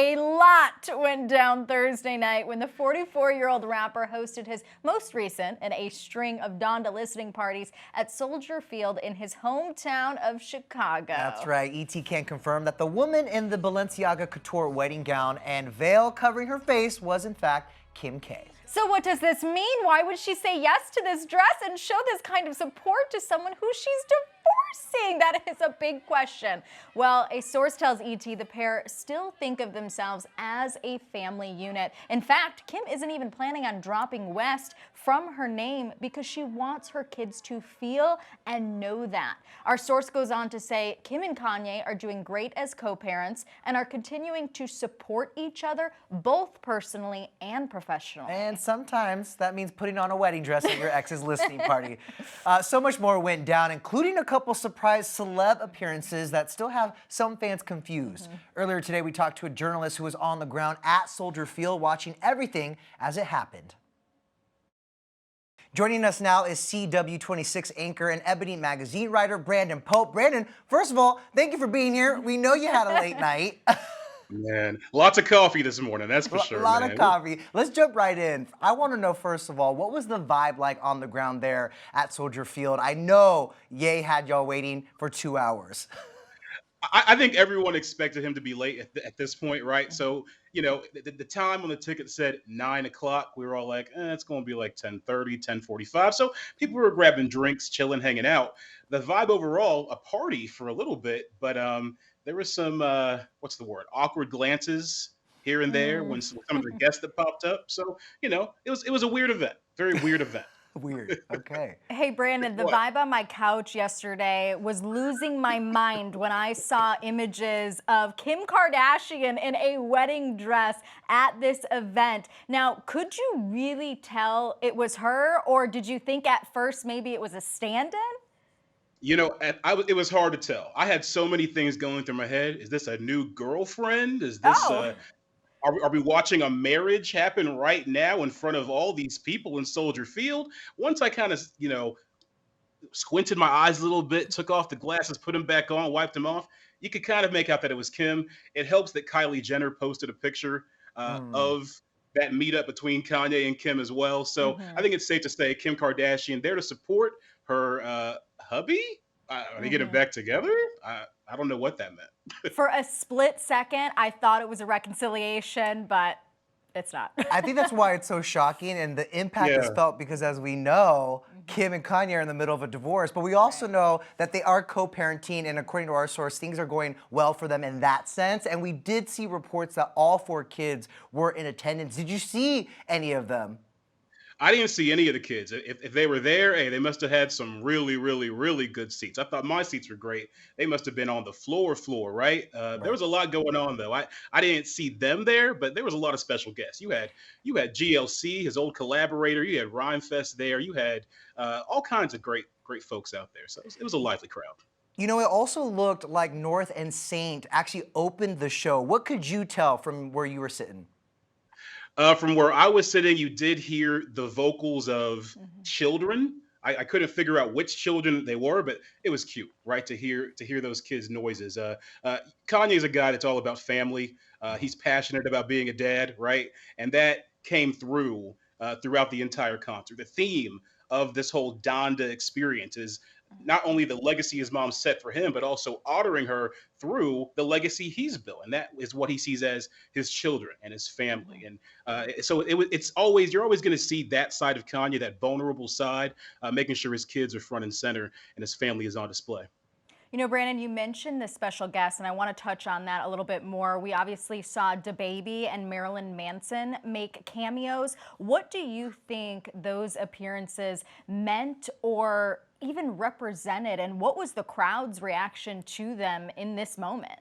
a lot went down Thursday night when the 44-year-old rapper hosted his most recent in a string of Donda listening parties at Soldier Field in his hometown of Chicago. That's right. ET can confirm that the woman in the Balenciaga couture wedding gown and veil covering her face was, in fact, Kim K. So what does this mean? Why would she say yes to this dress and show this kind of support to someone who she's divorcing? That is a big question. Well, a source tells ET the pair still think of themselves as a family unit. In fact, Kim isn't even planning on dropping West from her name because she wants her kids to feel and know that. Our source goes on to say Kim and Kanye are doing great as co-parents and are continuing to support each other both personally and professionally. And sometimes that means putting on a wedding dress at your ex's listening party. So much more went down, including a couple surprise celeb appearances that still have some fans confused. Earlier today, we talked to a journalist who was on the ground at Soldier Field watching everything as it happened. Joining us now is CW26 anchor and Ebony magazine writer Brandon Pope. Brandon, first of all, thank you for being here. We know you had a late night. Man, lots of coffee this morning, that's for sure. A lot of coffee. Let's jump right in. I want to know, first of all, what was the vibe like on the ground there at Soldier Field? I know Ye had y'all waiting for 2 hours. I think everyone expected him to be late at this point, right? So, you know, the time on the ticket said 9 o'clock. We were all like, it's going to be like 10:30, 10:45. So people were grabbing drinks, chilling, hanging out. The vibe overall, a party for a little bit, but there was some, what's the word, awkward glances here and there when some of the guests that popped up. So, you know, it was a weird event, very weird event. Weird. Okay. Hey, Brandon, the vibe on my couch yesterday was losing my mind when I saw images of Kim Kardashian in a wedding dress at this event. Now, could you really tell it was her, or did you think at first maybe it was a stand-in? You know, it was hard to tell. I had so many things going through my head. Is this a new girlfriend? Is this are we watching a marriage happen right now in front of all these people in Soldier Field? Once I kind of, you know, squinted my eyes a little bit, took off the glasses, put them back on, wiped them off, you could kind of make out that it was Kim. It helps that Kylie Jenner posted a picture of that meetup between Kanye and Kim as well. So I think it's safe to say Kim Kardashian there to support her hubby. Are they getting back together? I don't know what that meant. For a split second, I thought it was a reconciliation, but it's not. I think that's why it's so shocking, and the impact is felt because, as we know, Kim and Kanye are in the middle of a divorce, but we also know that they are co-parenting, and according to our source, things are going well for them in that sense. And we did see reports that all 4 kids were in attendance. Did you see any of them? I didn't see any of the kids. If they were there, hey, they must have had some really, really, really good seats. I thought my seats were great. They must have been on the floor, right? There was a lot going on, though. I didn't see them there, but there was a lot of special guests. You had GLC, his old collaborator. You had Rhymefest there. You had all kinds of great folks out there. So it was a lively crowd. You know, it also looked like North and Saint actually opened the show. What could you tell from where you were sitting? From where I was sitting, you did hear the vocals of children. I couldn't figure out which children they were, but it was cute, right? To hear those kids' noises. Kanye's a guy that's all about family. He's passionate about being a dad, right? And that came through throughout the entire concert. The theme of this whole Donda experience is not only the legacy his mom set for him, but also honoring her through the legacy he's built. And that is what he sees as his children and his family. And so it's always, you're always going to see that side of Kanye, that vulnerable side, making sure his kids are front and center and his family is on display. You know, Brandon, you mentioned the special guest, and I want to touch on that a little bit more. We obviously saw DaBaby and Marilyn Manson make cameos. What do you think those appearances meant or even represented, and what was the crowd's reaction to them in this moment?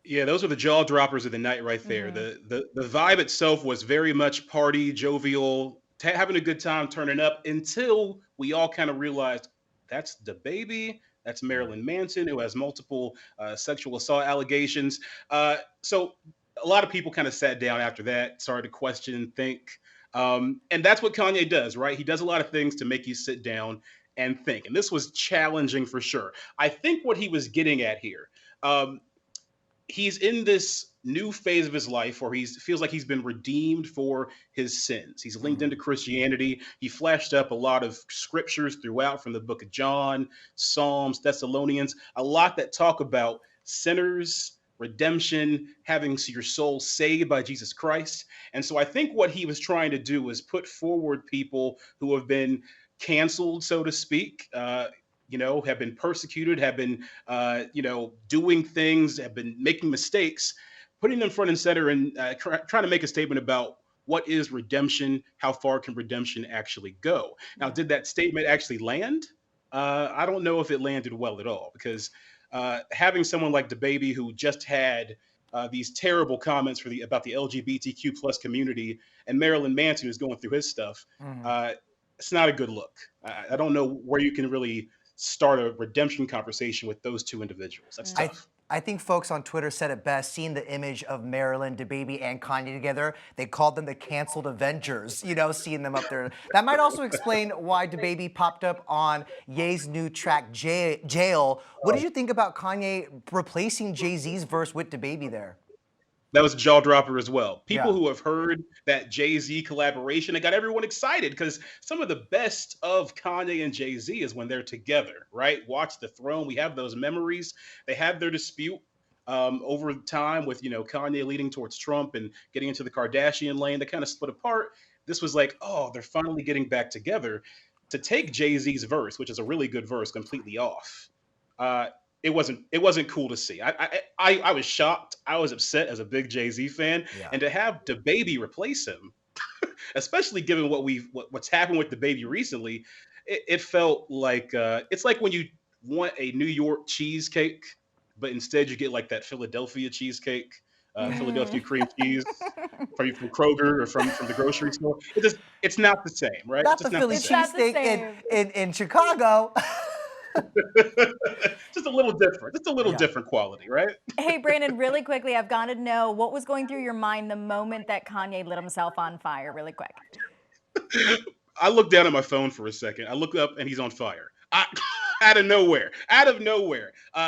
Yeah, those are the jaw droppers of the night right there. The vibe itself was very much party, jovial, having a good time, turning up, until we all kind of realized that's DaBaby. That's Marilyn Manson, who has multiple sexual assault allegations. So a lot of people kind of sat down after that, started to question, think. And that's what Kanye does, right? He does a lot of things to make you sit down and think. And this was challenging for sure. I think what he was getting at here, he's in this new phase of his life where he feels like he's been redeemed for his sins. He's leaned into Christianity. He flashed up a lot of scriptures throughout from the book of John, Psalms, Thessalonians, a lot that talk about sinners, redemption, having your soul saved by Jesus Christ. And so I think what he was trying to do was put forward people who have been canceled, so to speak, have been persecuted, have been, doing things, have been making mistakes, putting them front and center and trying to make a statement about what is redemption, how far can redemption actually go. Now, did that statement actually land? I don't know if it landed well at all because having someone like DaBaby who just had these terrible comments about the LGBTQ plus community, and Marilyn Manson who's going through his stuff, it's not a good look. I don't know where you can really start a redemption conversation with those two individuals. That's tough. I think folks on Twitter said it best, seeing the image of Marilyn, DaBaby, and Kanye together. They called them the canceled Avengers, seeing them up there. That might also explain why DaBaby popped up on Ye's new track, Jail. What did you think about Kanye replacing Jay-Z's verse with DaBaby there? That was a jaw dropper as well. People who have heard that Jay-Z collaboration, it got everyone excited because some of the best of Kanye and Jay-Z is when they're together, right? Watch The Throne. We have those memories. They had their dispute over time with, Kanye leading towards Trump and getting into the Kardashian lane. They kind of split apart. This was like, oh, they're finally getting back together. To take Jay-Z's verse, which is a really good verse, completely off, it wasn't cool to see. I was shocked. I was upset as a big Jay-Z fan, and to have DaBaby replace him, especially given what's happened with DaBaby recently, it felt like it's like when you want a New York cheesecake, but instead you get like that Philadelphia cheesecake, Philadelphia cream cheese from Kroger or from the grocery store. It's not the same, right? Not the Philly cheesesteak in Chicago. Just a little different. Just a little different quality, right? Hey, Brandon, really quickly, I've got to know what was going through your mind the moment that Kanye lit himself on fire, really quick. I looked down at my phone for a second. I look up and he's on fire. Out of nowhere.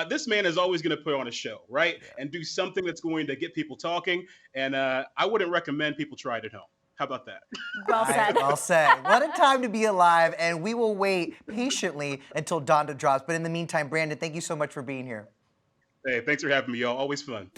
This man is always going to put on a show, right? And do something that's going to get people talking. And I wouldn't recommend people try it at home. How about that? Well said. Well said. What a time to be alive, and we will wait patiently until Donda drops. But in the meantime, Brandon, thank you so much for being here. Hey, thanks for having me, y'all. Always fun.